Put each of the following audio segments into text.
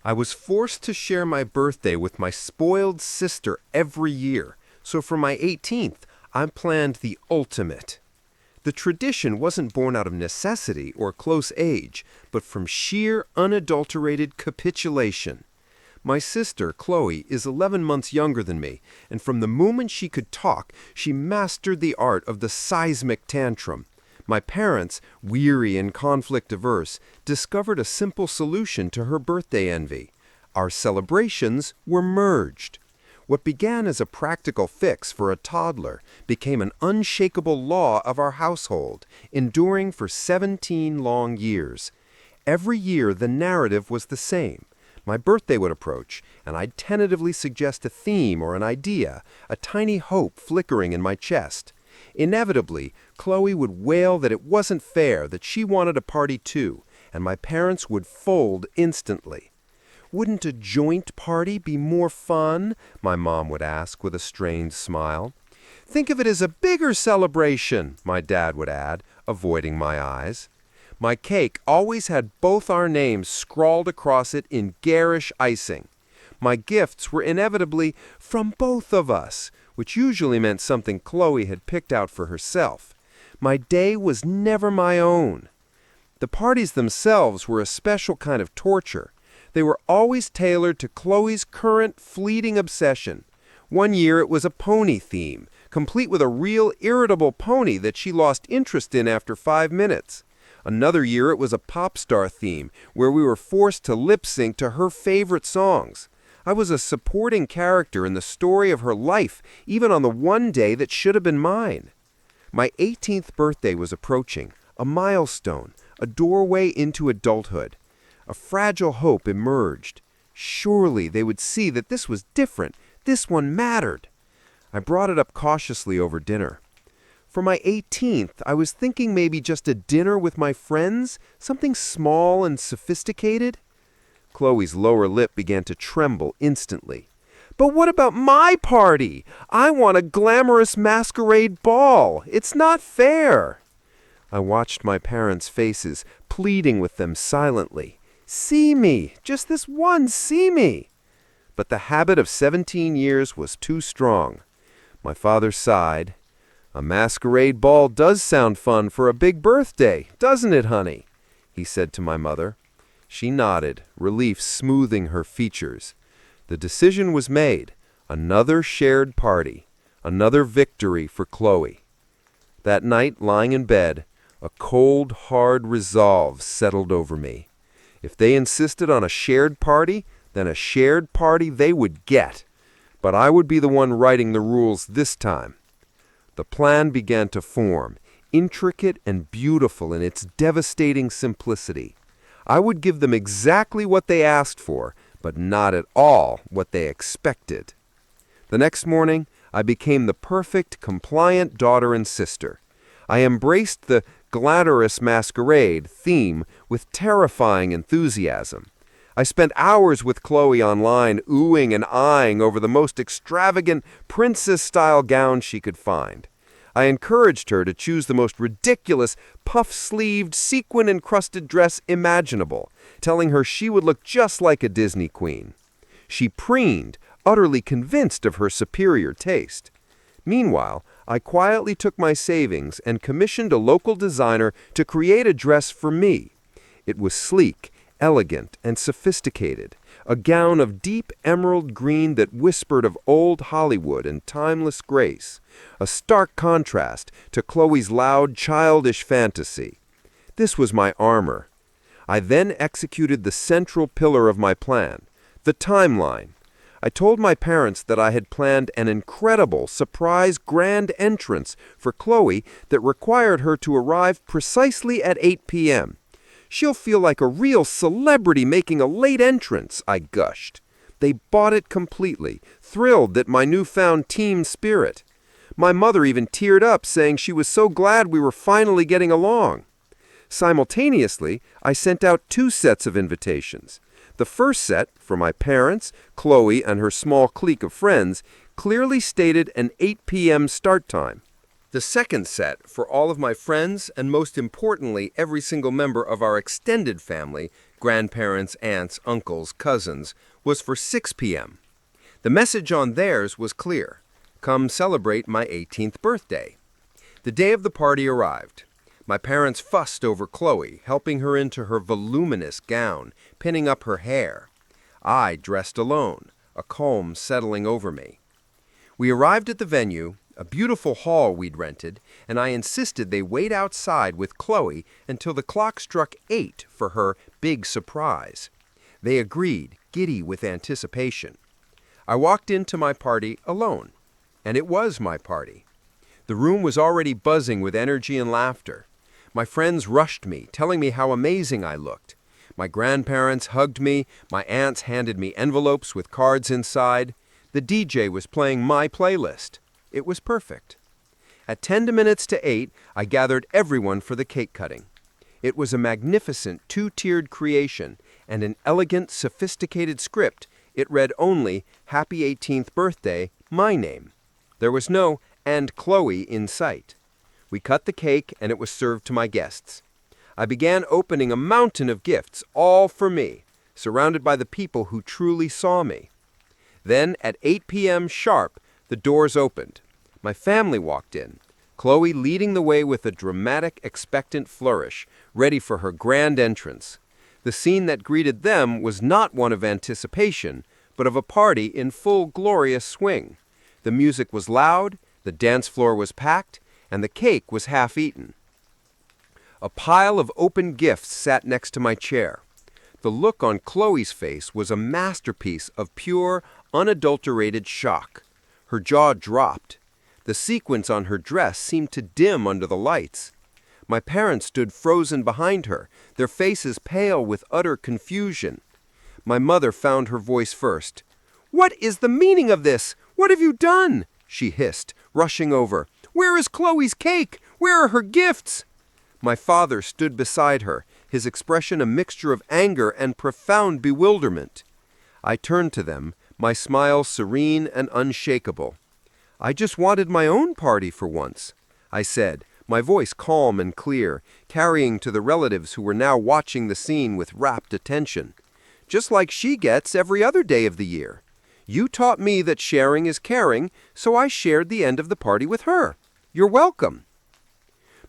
I was forced to share my birthday with my spoiled sister every year, so for my 18th, I planned the ultimate. The tradition wasn't born out of necessity or close age, but from sheer, unadulterated capitulation. My sister, Qley, is 11 months younger than me, and from the moment she could talk, she mastered the art of the seismic tantrum. My parents, weary and conflict-averse, discovered a simple solution to her birthday envy. Our celebrations were merged. What began as a practical fix for a toddler became an unshakable law of our household, enduring for 17 long years. Every year the narrative was the same. My birthday would approach, and I'd tentatively suggest a theme or an idea, a tiny hope flickering in my chest. Inevitably, Qley would wail that it wasn't fair, that she wanted a party too, and my parents would fold instantly. "Wouldn't a joint party be more fun?" my mom would ask with a strained smile. "Think of it as a bigger celebration," my dad would add, avoiding my eyes. My cake always had both our names scrawled across it in garish icing. My gifts were inevitably from both of us, which usually meant something Qley had picked out for herself. My day was never my own. The parties themselves were a special kind of torture. They were always tailored to Qley's current fleeting obsession. One year it was a pony theme, complete with a real irritable pony that she lost interest in after 5 minutes. Another year it was a pop star theme, where we were forced to lip-sync to her favorite songs. I was a supporting character in the story of her life, even on the one day that should have been mine. My 18th birthday was approaching, a milestone, a doorway into adulthood. A fragile hope emerged. Surely they would see that this was different. This one mattered. I brought it up cautiously over dinner. For my 18th, I was thinking maybe just a dinner with my friends, something small and sophisticated. Qley's lower lip began to tremble instantly. "But what about my party? I want a glamorous masquerade ball. It's not fair." I watched my parents' faces, pleading with them silently. "See me, just this once, see me." But the habit of 17 years was too strong. My father sighed. "A masquerade ball does sound fun for a big birthday, doesn't it, honey?" he said to my mother. She nodded, relief smoothing her features. The decision was made. Another shared party. Another victory for Qley. That night, lying in bed, a cold, hard resolve settled over me. If they insisted on a shared party, then a shared party they would get. But I would be the one writing the rules this time. The plan began to form, intricate and beautiful in its devastating simplicity. I would give them exactly what they asked for, but not at all what they expected. The next morning, I became the perfect, compliant daughter and sister. I embraced the glamorous masquerade theme with terrifying enthusiasm. I spent hours with Qley online, oohing and eyeing over the most extravagant princess-style gown she could find. I encouraged her to choose the most ridiculous, puff-sleeved, sequin-encrusted dress imaginable, telling her she would look just like a Disney queen. She preened, utterly convinced of her superior taste. Meanwhile, I quietly took my savings and commissioned a local designer to create a dress for me. It was sleek, elegant, and sophisticated, a gown of deep emerald green that whispered of old Hollywood and timeless grace, a stark contrast to Qley's loud, childish fantasy. This was my armor. I then executed the central pillar of my plan, the timeline. I told my parents that I had planned an incredible, surprise grand entrance for Qley that required her to arrive precisely at 8 p.m. "She'll feel like a real celebrity making a late entrance," I gushed. They bought it completely, thrilled at my newfound team spirit. My mother even teared up, saying she was so glad we were finally getting along. Simultaneously, I sent out 2 sets of invitations. The first set, for my parents, Qley, and her small clique of friends, clearly stated an 8 p.m. start time. The second set, for all of my friends, and most importantly, every single member of our extended family, grandparents, aunts, uncles, cousins, was for 6 p.m. The message on theirs was clear. Come celebrate my 18th birthday. The day of the party arrived. My parents fussed over Qley, helping her into her voluminous gown, pinning up her hair. I dressed alone, a calm settling over me. We arrived at the venue, a beautiful hall we'd rented, and I insisted they wait outside with Qley until the clock struck 8 for her big surprise. They agreed, giddy with anticipation. I walked into my party alone, and it was my party. The room was already buzzing with energy and laughter. My friends rushed me, telling me how amazing I looked. My grandparents hugged me, my aunts handed me envelopes with cards inside. The DJ was playing my playlist. It was perfect. At 10 minutes to 8, I gathered everyone for the cake cutting. It was a magnificent two-tiered creation and an elegant, sophisticated script. It read only, Happy 18th Birthday, my name. There was no, and Qley in sight. We cut the cake and it was served to my guests. I began opening a mountain of gifts, all for me, surrounded by the people who truly saw me. Then, at 8 p.m. sharp, the doors opened. My family walked in, Qley leading the way with a dramatic, expectant flourish, ready for her grand entrance. The scene that greeted them was not one of anticipation, but of a party in full glorious swing. The music was loud, the dance floor was packed, and the cake was half eaten. A pile of open gifts sat next to my chair. The look on Qley's face was a masterpiece of pure, unadulterated shock. Her jaw dropped. The sequins on her dress seemed to dim under the lights. My parents stood frozen behind her, their faces pale with utter confusion. My mother found her voice first. "What is the meaning of this? What have you done?" she hissed, rushing over. "Where is Qley's cake? Where are her gifts?" My father stood beside her, his expression a mixture of anger and profound bewilderment. I turned to them, my smile serene and unshakable. "I just wanted my own party for once," I said, my voice calm and clear, carrying to the relatives who were now watching the scene with rapt attention. "Just like she gets every other day of the year. You taught me that sharing is caring, so I shared the end of the party with her. You're welcome."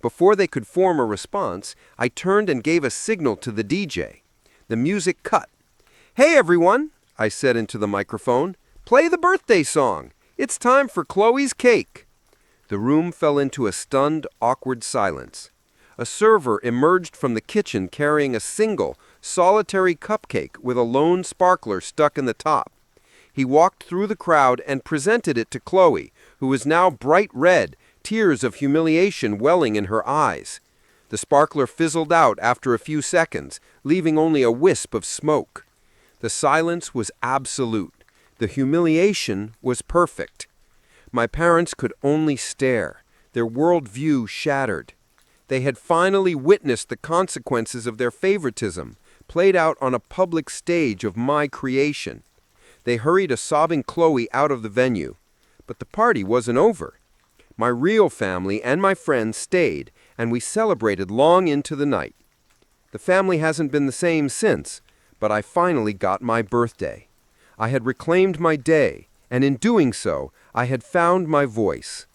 Before they could form a response, I turned and gave a signal to the DJ. The music cut. "Hey everyone," I said into the microphone, "play the birthday song. It's time for Qley's cake." The room fell into a stunned, awkward silence. A server emerged from the kitchen carrying a single, solitary cupcake with a lone sparkler stuck in the top. He walked through the crowd and presented it to Qley, who was now bright red, tears of humiliation welling in her eyes. The sparkler fizzled out after a few seconds, leaving only a wisp of smoke. The silence was absolute. The humiliation was perfect. My parents could only stare, their worldview shattered. They had finally witnessed the consequences of their favoritism, played out on a public stage of my creation. They hurried a sobbing Qley out of the venue. But the party wasn't over. My real family and my friends stayed, and we celebrated long into the night. The family hasn't been the same since, but I finally got my birthday. I had reclaimed my day, and in doing so, I had found my voice.